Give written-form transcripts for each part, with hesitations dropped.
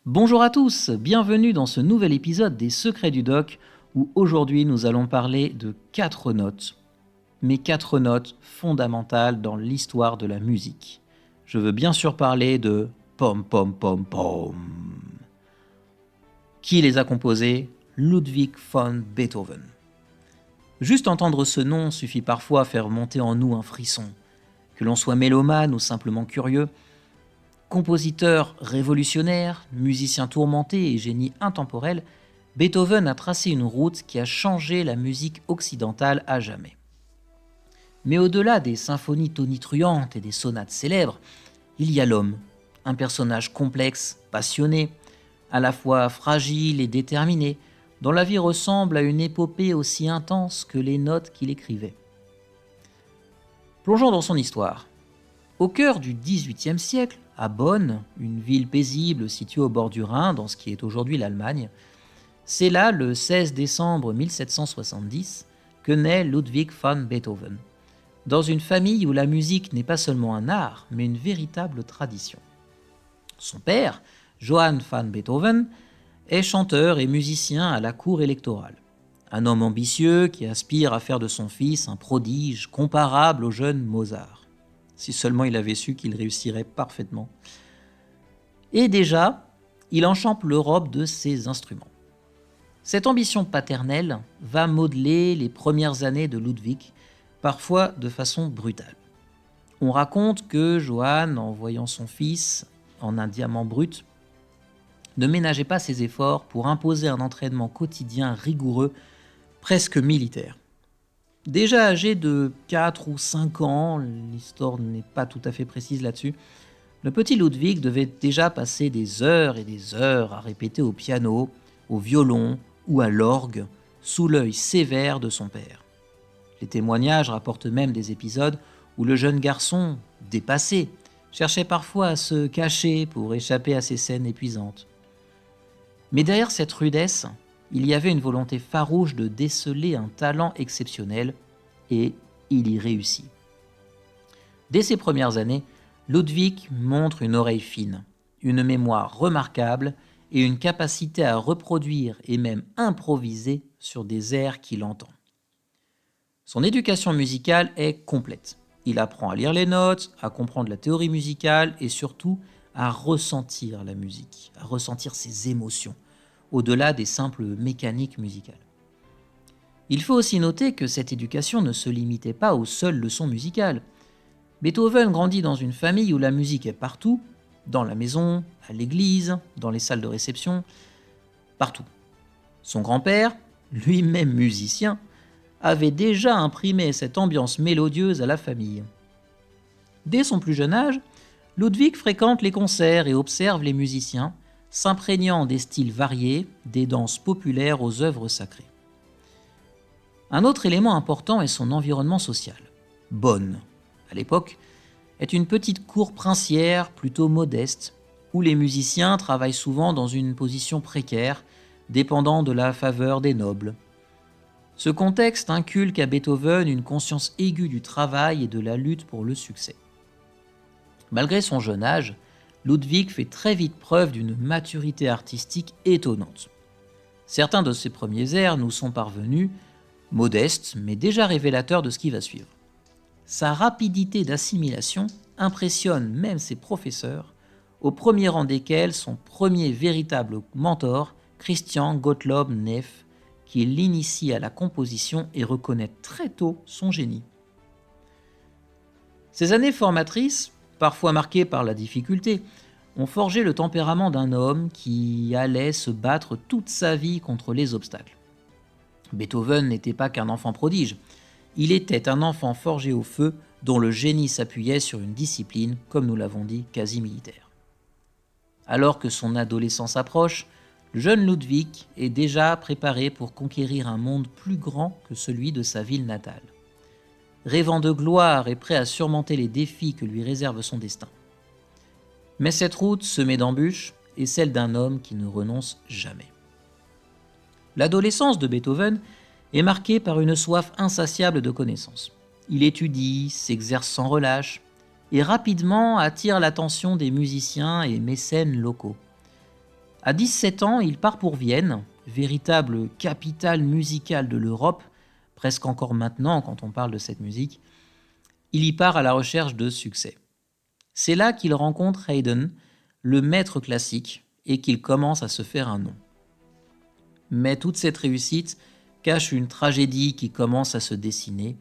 Bonjour à tous, bienvenue dans ce nouvel épisode des Secrets du Doc où aujourd'hui nous allons parler de 4 notes, mais 4 notes fondamentales dans l'histoire de la musique. Je veux bien sûr parler de pom pom pom pom. Qui les a composées? Ludwig van Beethoven. Juste entendre ce nom suffit parfois à faire monter en nous un frisson. Que l'on soit mélomane ou simplement curieux, compositeur révolutionnaire, musicien tourmenté et génie intemporel, Beethoven a tracé une route qui a changé la musique occidentale à jamais. Mais au-delà des symphonies tonitruantes et des sonates célèbres, il y a l'homme, un personnage complexe, passionné, à la fois fragile et déterminé, dont la vie ressemble à une épopée aussi intense que les notes qu'il écrivait. Plongeons dans son histoire. Au cœur du XVIIIe siècle, à Bonn, une ville paisible située au bord du Rhin, dans ce qui est aujourd'hui l'Allemagne, c'est là, le 16 décembre 1770, que naît Ludwig van Beethoven, dans une famille où la musique n'est pas seulement un art, mais une véritable tradition. Son père, Johann van Beethoven, est chanteur et musicien à la cour électorale. Un homme ambitieux qui aspire à faire de son fils un prodige comparable au jeune Mozart. Si seulement il avait su qu'il réussirait parfaitement. Et déjà, il enchante l'Europe de ses instruments. Cette ambition paternelle va modeler les premières années de Ludwig, parfois de façon brutale. On raconte que Johann, en voyant son fils en un diamant brut, ne ménageait pas ses efforts pour imposer un entraînement quotidien rigoureux, presque militaire. Déjà âgé de 4 ou 5 ans, l'histoire n'est pas tout à fait précise là-dessus, le petit Ludwig devait déjà passer des heures et des heures à répéter au piano, au violon ou à l'orgue, sous l'œil sévère de son père. Les témoignages rapportent même des épisodes où le jeune garçon, dépassé, cherchait parfois à se cacher pour échapper à ces scènes épuisantes. Mais derrière cette rudesse, il y avait une volonté farouche de déceler un talent exceptionnel, et il y réussit. Dès ses premières années, Ludwig montre une oreille fine, une mémoire remarquable et une capacité à reproduire et même improviser sur des airs qu'il entend. Son éducation musicale est complète. Il apprend à lire les notes, à comprendre la théorie musicale et surtout à ressentir la musique, à ressentir ses émotions, au-delà des simples mécaniques musicales. Il faut aussi noter que cette éducation ne se limitait pas aux seules leçons musicales. Beethoven grandit dans une famille où la musique est partout, dans la maison, à l'église, dans les salles de réception, partout. Son grand-père, lui-même musicien, avait déjà imprimé cette ambiance mélodieuse à la famille. Dès son plus jeune âge, Ludwig fréquente les concerts et observe les musiciens, s'imprégnant des styles variés, des danses populaires aux œuvres sacrées. Un autre élément important est son environnement social. Bonn, à l'époque, est une petite cour princière plutôt modeste, où les musiciens travaillent souvent dans une position précaire, dépendant de la faveur des nobles. Ce contexte inculque à Beethoven une conscience aiguë du travail et de la lutte pour le succès. Malgré son jeune âge, Ludwig fait très vite preuve d'une maturité artistique étonnante. Certains de ses premiers airs nous sont parvenus, modestes mais déjà révélateurs de ce qui va suivre. Sa rapidité d'assimilation impressionne même ses professeurs, au premier rang desquels son premier véritable mentor, Christian Gottlob Neff, qui l'initie à la composition et reconnaît très tôt son génie. Ces années formatrices, parfois marquées par la difficulté, ont forgé le tempérament d'un homme qui allait se battre toute sa vie contre les obstacles. Beethoven n'était pas qu'un enfant prodige, il était un enfant forgé au feu dont le génie s'appuyait sur une discipline, comme nous l'avons dit, quasi militaire. Alors que son adolescence approche, le jeune Ludwig est déjà préparé pour conquérir un monde plus grand que celui de sa ville natale. Rêvant de gloire et prêt à surmonter les défis que lui réserve son destin. Mais cette route semée d'embûches est celle d'un homme qui ne renonce jamais. L'adolescence de Beethoven est marquée par une soif insatiable de connaissances. Il étudie, s'exerce sans relâche et rapidement attire l'attention des musiciens et mécènes locaux. À 17 ans, il part pour Vienne, véritable capitale musicale de l'Europe, presque encore maintenant quand on parle de cette musique. Il y part à la recherche de succès. C'est là qu'il rencontre Haydn, le maître classique, et qu'il commence à se faire un nom. Mais toute cette réussite cache une tragédie qui commence à se dessiner.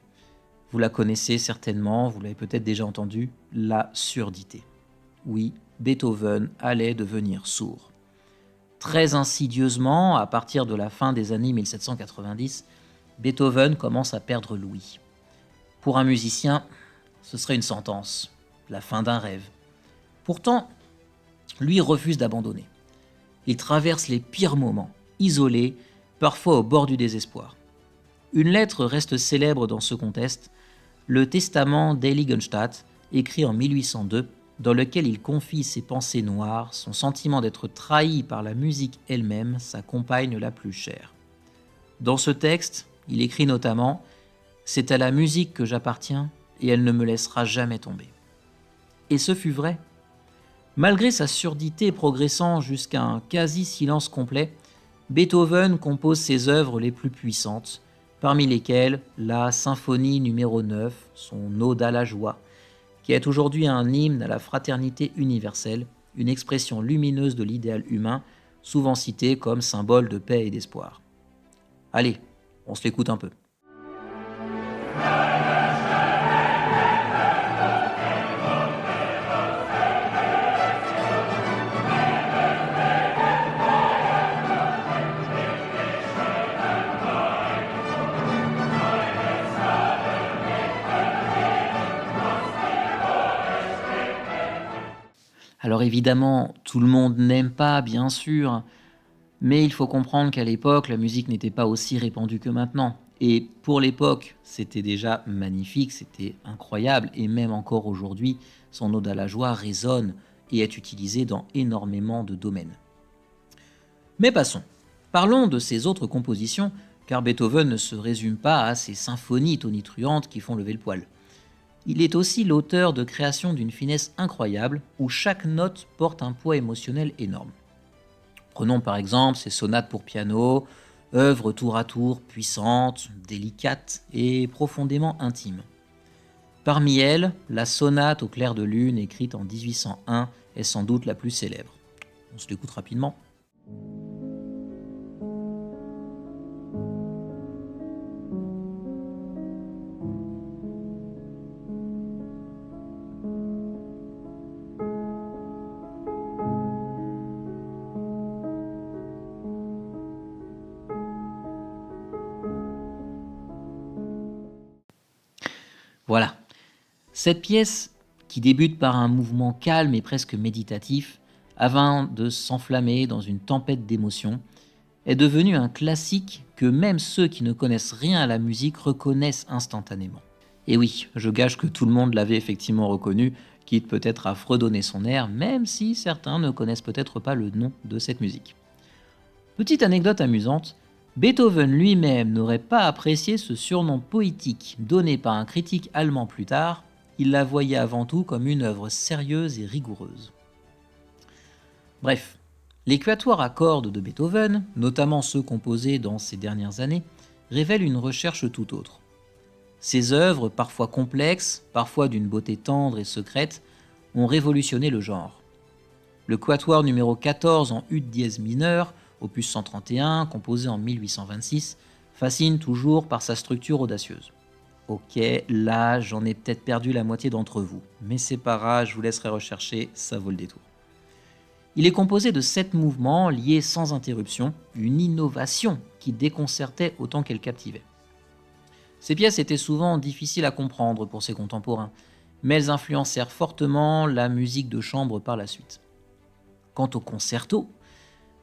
Vous la connaissez certainement, vous l'avez peut-être déjà entendu, la surdité. Oui, Beethoven allait devenir sourd. Très insidieusement, à partir de la fin des années 1790, Beethoven commence à perdre l'ouïe. Pour un musicien, ce serait une sentence, la fin d'un rêve. Pourtant, lui refuse d'abandonner. Il traverse les pires moments, isolé, parfois au bord du désespoir. Une lettre reste célèbre dans ce contexte, le testament d'Heiligenstadt, écrit en 1802, dans lequel il confie ses pensées noires, son sentiment d'être trahi par la musique elle-même, sa compagne la plus chère. Dans ce texte, il écrit notamment « C'est à la musique que j'appartiens et elle ne me laissera jamais tomber ». Et ce fut vrai. Malgré sa surdité progressant jusqu'à un quasi-silence complet, Beethoven compose ses œuvres les plus puissantes, parmi lesquelles la symphonie numéro 9, son ode à la joie, qui est aujourd'hui un hymne à la fraternité universelle, une expression lumineuse de l'idéal humain, souvent citée comme symbole de paix et d'espoir. Allez, on se l'écoute un peu. Alors évidemment, tout le monde n'aime pas, bien sûr, mais il faut comprendre qu'à l'époque, la musique n'était pas aussi répandue que maintenant. Et pour l'époque, c'était déjà magnifique, c'était incroyable, et même encore aujourd'hui, son ode à la joie résonne et est utilisé dans énormément de domaines. Mais passons. Parlons de ses autres compositions, car Beethoven ne se résume pas à ses symphonies tonitruantes qui font lever le poil. Il est aussi l'auteur de créations d'une finesse incroyable, où chaque note porte un poids émotionnel énorme. Prenons par exemple ses sonates pour piano, œuvres tour à tour puissantes, délicates et profondément intimes. Parmi elles, la sonate au clair de lune, écrite en 1801, est sans doute la plus célèbre. On se l'écoute rapidement. Voilà. Cette pièce, qui débute par un mouvement calme et presque méditatif, avant de s'enflammer dans une tempête d'émotions, est devenue un classique que même ceux qui ne connaissent rien à la musique reconnaissent instantanément. Et oui, je gage que tout le monde l'avait effectivement reconnu, quitte peut-être à fredonner son air, même si certains ne connaissent peut-être pas le nom de cette musique. Petite anecdote amusante, Beethoven lui-même n'aurait pas apprécié ce surnom poétique donné par un critique allemand plus tard, il la voyait avant tout comme une œuvre sérieuse et rigoureuse. Bref, les quatuors à cordes de Beethoven, notamment ceux composés dans ces dernières années, révèlent une recherche tout autre. Ces œuvres, parfois complexes, parfois d'une beauté tendre et secrète, ont révolutionné le genre. Le quatuor numéro 14 en ut dièse mineur, opus 131, composé en 1826, fascine toujours par sa structure audacieuse. Ok, là, j'en ai peut-être perdu la moitié d'entre vous, mais c'est pas grave, je vous laisserai rechercher, ça vaut le détour. Il est composé de 7 mouvements liés sans interruption, une innovation qui déconcertait autant qu'elle captivait. Ces pièces étaient souvent difficiles à comprendre pour ses contemporains, mais elles influencèrent fortement la musique de chambre par la suite. Quant au concerto,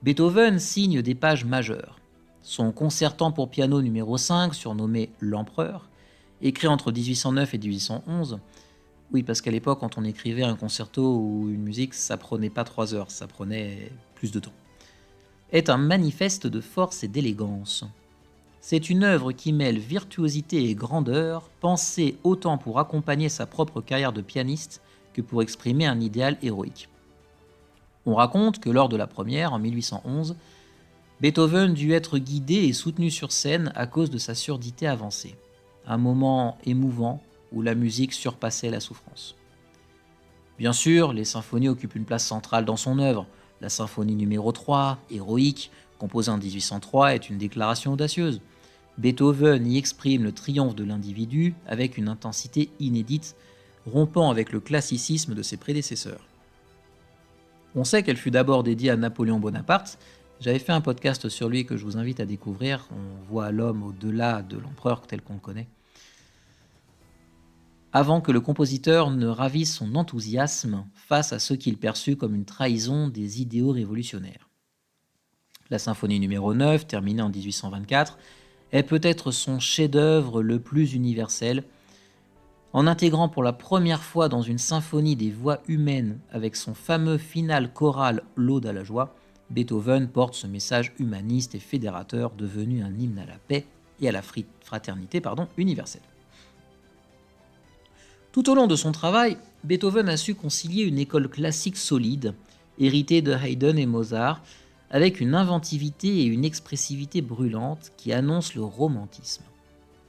Beethoven signe des pages majeures. Son concertant pour piano numéro 5, surnommé l'Empereur, écrit entre 1809 et 1811, oui parce qu'à l'époque quand on écrivait un concerto ou une musique, ça prenait pas 3 heures, ça prenait plus de temps, est un manifeste de force et d'élégance. C'est une œuvre qui mêle virtuosité et grandeur, pensée autant pour accompagner sa propre carrière de pianiste que pour exprimer un idéal héroïque. On raconte que lors de la première, en 1811, Beethoven dut être guidé et soutenu sur scène à cause de sa surdité avancée. Un moment émouvant où la musique surpassait la souffrance. Bien sûr, les symphonies occupent une place centrale dans son œuvre. La symphonie numéro 3, héroïque, composée en 1803, est une déclaration audacieuse. Beethoven y exprime le triomphe de l'individu avec une intensité inédite, rompant avec le classicisme de ses prédécesseurs. On sait qu'elle fut d'abord dédiée à Napoléon Bonaparte. J'avais fait un podcast sur lui que je vous invite à découvrir. On voit l'homme au-delà de l'empereur tel qu'on le connaît. Avant que le compositeur ne ravisse son enthousiasme face à ce qu'il perçut comme une trahison des idéaux révolutionnaires. La symphonie numéro 9, terminée en 1824, est peut-être son chef-d'œuvre le plus universel. En intégrant pour la première fois dans une symphonie des voix humaines avec son fameux final choral L'Aude à la joie, Beethoven porte ce message humaniste et fédérateur devenu un hymne à la paix et à la fraternité universelle. Tout au long de son travail, Beethoven a su concilier une école classique solide, héritée de Haydn et Mozart, avec une inventivité et une expressivité brûlantes qui annoncent le romantisme.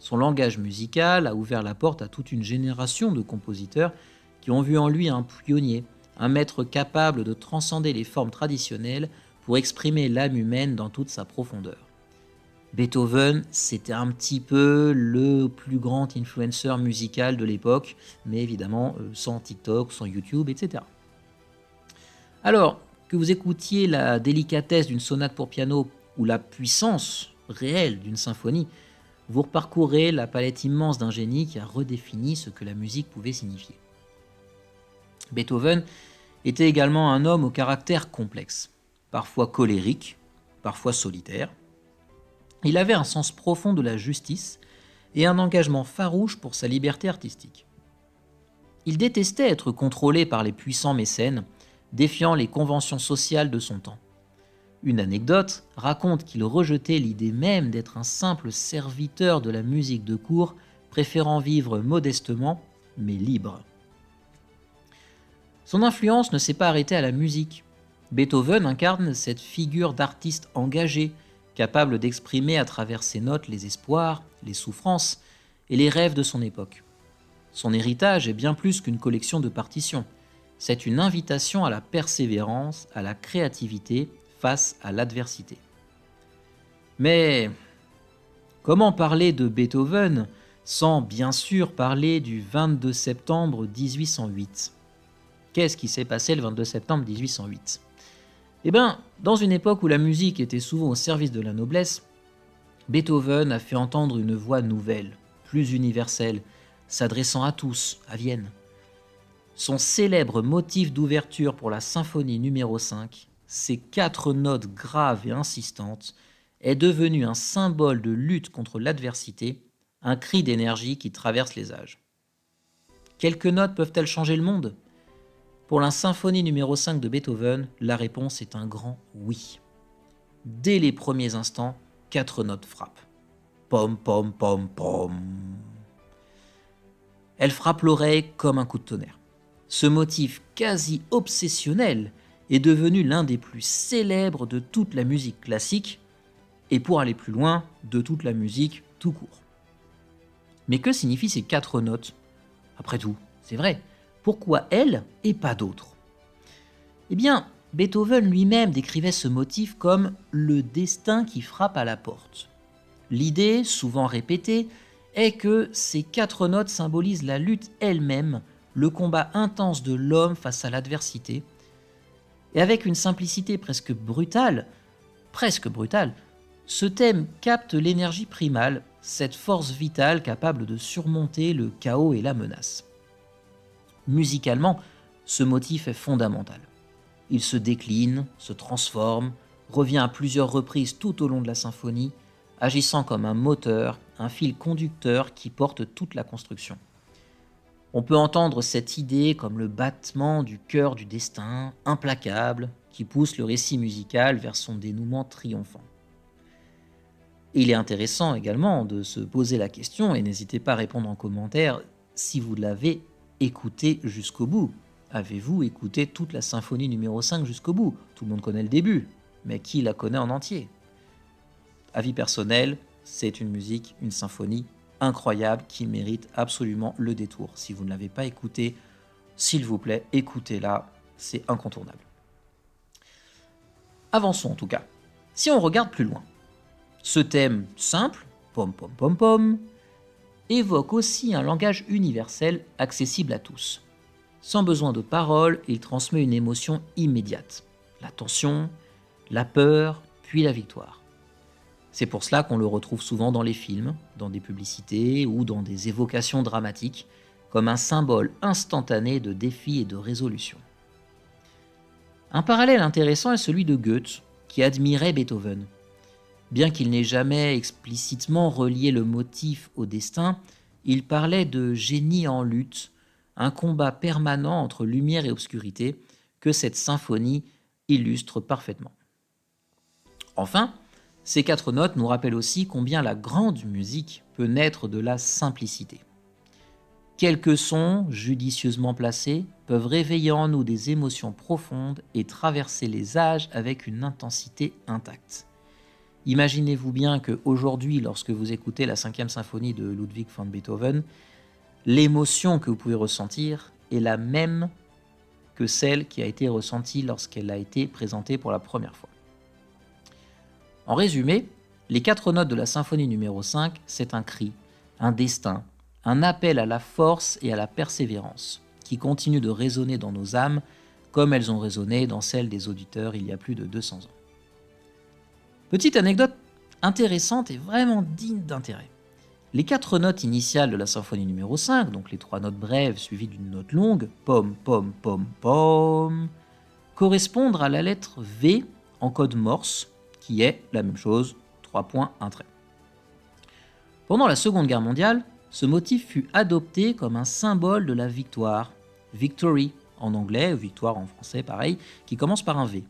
Son langage musical a ouvert la porte à toute une génération de compositeurs qui ont vu en lui un pionnier, un maître capable de transcender les formes traditionnelles pour exprimer l'âme humaine dans toute sa profondeur. Beethoven, c'était un petit peu le plus grand influenceur musical de l'époque, mais évidemment sans TikTok, sans YouTube, etc. Alors, que vous écoutiez la délicatesse d'une sonate pour piano ou la puissance réelle d'une symphonie, vous reparcourez la palette immense d'un génie qui a redéfini ce que la musique pouvait signifier. Beethoven était également un homme au caractère complexe, parfois colérique, parfois solitaire. Il avait un sens profond de la justice et un engagement farouche pour sa liberté artistique. Il détestait être contrôlé par les puissants mécènes, défiant les conventions sociales de son temps. Une anecdote raconte qu'il rejetait l'idée même d'être un simple serviteur de la musique de cour, préférant vivre modestement, mais libre. Son influence ne s'est pas arrêtée à la musique. Beethoven incarne cette figure d'artiste engagé, capable d'exprimer à travers ses notes les espoirs, les souffrances et les rêves de son époque. Son héritage est bien plus qu'une collection de partitions. C'est une invitation à la persévérance, à la créativité face à l'adversité. Mais comment parler de Beethoven sans bien sûr parler du 22 septembre 1808 ? Qu'est-ce qui s'est passé le 22 septembre 1808 ? Eh bien, dans une époque où la musique était souvent au service de la noblesse, Beethoven a fait entendre une voix nouvelle, plus universelle, s'adressant à tous, à Vienne. Son célèbre motif d'ouverture pour la symphonie numéro 5, ses 4 notes graves et insistantes, est devenu un symbole de lutte contre l'adversité, un cri d'énergie qui traverse les âges. Quelques notes peuvent-elles changer le monde ? Pour la symphonie numéro 5 de Beethoven, la réponse est un grand oui. Dès les premiers instants, 4 notes frappent. Pom, pom, pom, pom. Elle frappe l'oreille comme un coup de tonnerre. Ce motif quasi obsessionnel est devenu l'un des plus célèbres de toute la musique classique et pour aller plus loin, de toute la musique tout court. Mais que signifient ces 4 notes ? Après tout, c'est vrai. Pourquoi elle et pas d'autres ? Eh bien, Beethoven lui-même décrivait ce motif comme le destin qui frappe à la porte. L'idée, souvent répétée, est que ces 4 notes symbolisent la lutte elle-même, le combat intense de l'homme face à l'adversité. Et avec une simplicité presque brutale, ce thème capte l'énergie primale, cette force vitale capable de surmonter le chaos et la menace. Musicalement, ce motif est fondamental. Il se décline, se transforme, revient à plusieurs reprises tout au long de la symphonie, agissant comme un moteur, un fil conducteur qui porte toute la construction. On peut entendre cette idée comme le battement du cœur du destin, implacable, qui pousse le récit musical vers son dénouement triomphant. Et il est intéressant également de se poser la question, et n'hésitez pas à répondre en commentaire si vous l'avez écouté jusqu'au bout. avez-vous écouté toute la symphonie numéro 5 jusqu'au bout? Tout le monde connaît le début, mais qui la connaît en entier? Avis personnel, c'est une musique, une symphonie incroyable qui mérite absolument le détour. Si vous ne l'avez pas écoutée, s'il vous plaît, écoutez-la, c'est incontournable. Avançons en tout cas. Si on regarde plus loin, ce thème simple, pom pom pom pom, évoque aussi un langage universel accessible à tous. Sans besoin de paroles, il transmet une émotion immédiate. La tension, la peur, puis la victoire. C'est pour cela qu'on le retrouve souvent dans les films, dans des publicités ou dans des évocations dramatiques, comme un symbole instantané de défi et de résolution. Un parallèle intéressant est celui de Goethe, qui admirait Beethoven. Bien qu'il n'ait jamais explicitement relié le motif au destin, il parlait de génie en lutte, un combat permanent entre lumière et obscurité que cette symphonie illustre parfaitement. Enfin, ces 4 notes nous rappellent aussi combien la grande musique peut naître de la simplicité. Quelques sons, judicieusement placés, peuvent réveiller en nous des émotions profondes et traverser les âges avec une intensité intacte. Imaginez-vous bien qu'aujourd'hui, lorsque vous écoutez la 5e symphonie de Ludwig van Beethoven, l'émotion que vous pouvez ressentir est la même que celle qui a été ressentie lorsqu'elle a été présentée pour la première fois. En résumé, les 4 notes de la symphonie numéro 5, c'est un cri, un destin, un appel à la force et à la persévérance, qui continue de résonner dans nos âmes comme elles ont résonné dans celles des auditeurs il y a plus de 200 ans. Petite anecdote intéressante et vraiment digne d'intérêt. Les 4 notes initiales de la symphonie numéro 5, donc les 3 notes brèves suivies d'une note longue, pom pom pom pom, correspondent à la lettre V en code Morse, qui est la même chose, 3 points, 1 trait. Pendant la Seconde Guerre mondiale, ce motif fut adopté comme un symbole de la victoire, victory en anglais, victoire en français pareil, qui commence par un V.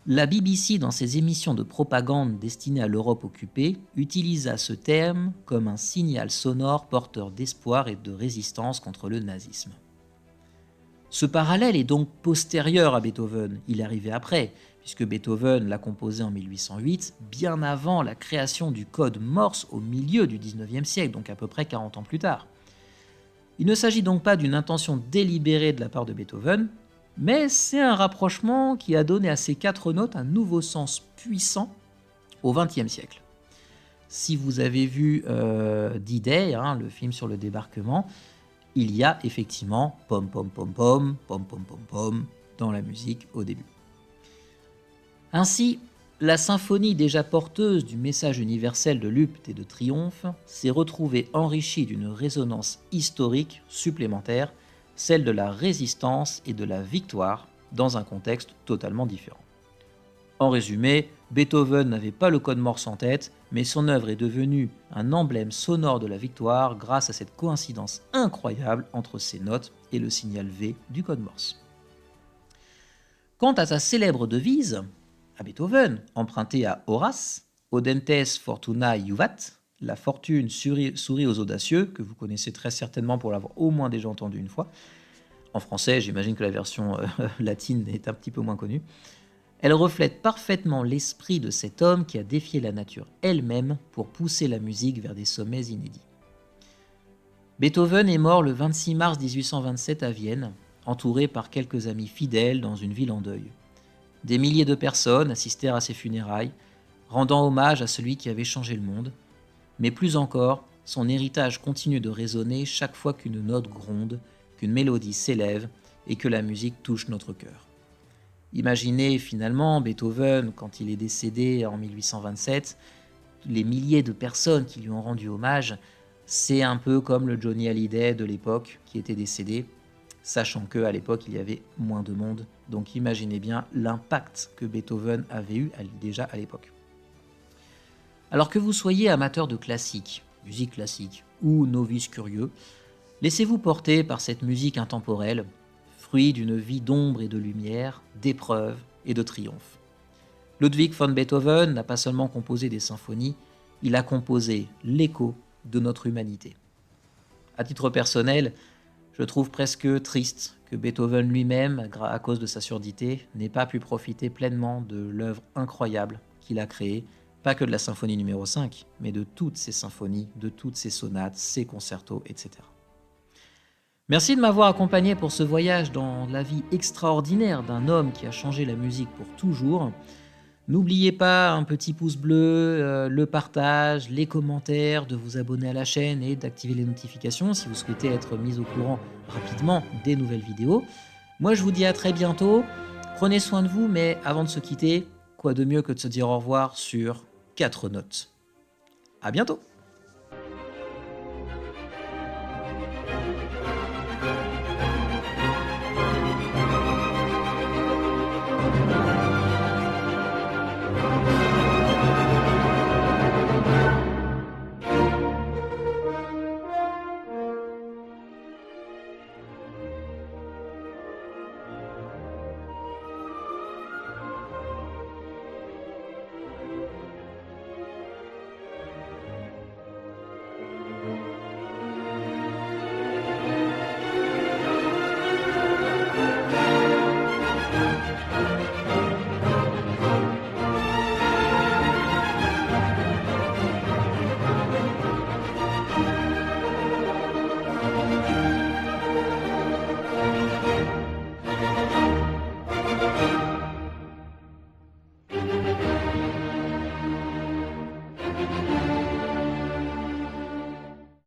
La BBC, dans ses émissions de propagande destinées à l'Europe occupée, utilisa ce terme comme un signal sonore porteur d'espoir et de résistance contre le nazisme. Ce parallèle est donc postérieur à Beethoven, il est arrivé après, puisque Beethoven l'a composé en 1808, bien avant la création du code Morse au milieu du XIXe siècle, donc à peu près 40 ans plus tard. Il ne s'agit donc pas d'une intention délibérée de la part de Beethoven, mais c'est un rapprochement qui a donné à ces 4 notes un nouveau sens puissant au XXe siècle. Si vous avez vu D-Day, le film sur le débarquement, il y a effectivement pom pom pom pom, pom pom pom pom dans la musique au début. Ainsi, la symphonie déjà porteuse du message universel de lutte et de triomphe s'est retrouvée enrichie d'une résonance historique supplémentaire, celle de la résistance et de la victoire dans un contexte totalement différent. En résumé, Beethoven n'avait pas le code Morse en tête, mais son œuvre est devenue un emblème sonore de la victoire grâce à cette coïncidence incroyable entre ces notes et le signal V du code Morse. Quant à sa célèbre devise, à Beethoven, empruntée à Horace, Audentes fortunae juvat, la fortune sourit aux audacieux, que vous connaissez très certainement pour l'avoir au moins déjà entendu une fois. En français, j'imagine que la version latine est un petit peu moins connue. Elle reflète parfaitement l'esprit de cet homme qui a défié la nature elle-même pour pousser la musique vers des sommets inédits. Beethoven est mort le 26 mars 1827 à Vienne, entouré par quelques amis fidèles dans une ville en deuil. Des milliers de personnes assistèrent à ses funérailles, rendant hommage à celui qui avait changé le monde, mais plus encore, son héritage continue de résonner chaque fois qu'une note gronde, qu'une mélodie s'élève et que la musique touche notre cœur. Imaginez finalement Beethoven, quand il est décédé en 1827, les milliers de personnes qui lui ont rendu hommage, c'est un peu comme le Johnny Hallyday de l'époque qui était décédé, sachant qu'à l'époque il y avait moins de monde. Donc imaginez bien l'impact que Beethoven avait eu déjà à l'époque. Alors que vous soyez amateur de classique, musique classique, ou novice curieux, laissez-vous porter par cette musique intemporelle, fruit d'une vie d'ombre et de lumière, d'épreuves et de triomphe. Ludwig van Beethoven n'a pas seulement composé des symphonies, il a composé l'écho de notre humanité. À titre personnel, je trouve presque triste que Beethoven lui-même, à cause de sa surdité, n'ait pas pu profiter pleinement de l'œuvre incroyable qu'il a créée, pas que de la symphonie numéro 5, mais de toutes ses symphonies, de toutes ses sonates, ses concertos, etc. Merci de m'avoir accompagné pour ce voyage dans la vie extraordinaire d'un homme qui a changé la musique pour toujours. N'oubliez pas un petit pouce bleu, le partage, les commentaires, de vous abonner à la chaîne et d'activer les notifications si vous souhaitez être mis au courant rapidement des nouvelles vidéos. Moi, je vous dis à très bientôt. Prenez soin de vous, mais avant de se quitter, quoi de mieux que de se dire au revoir sur 4 notes. À bientôt!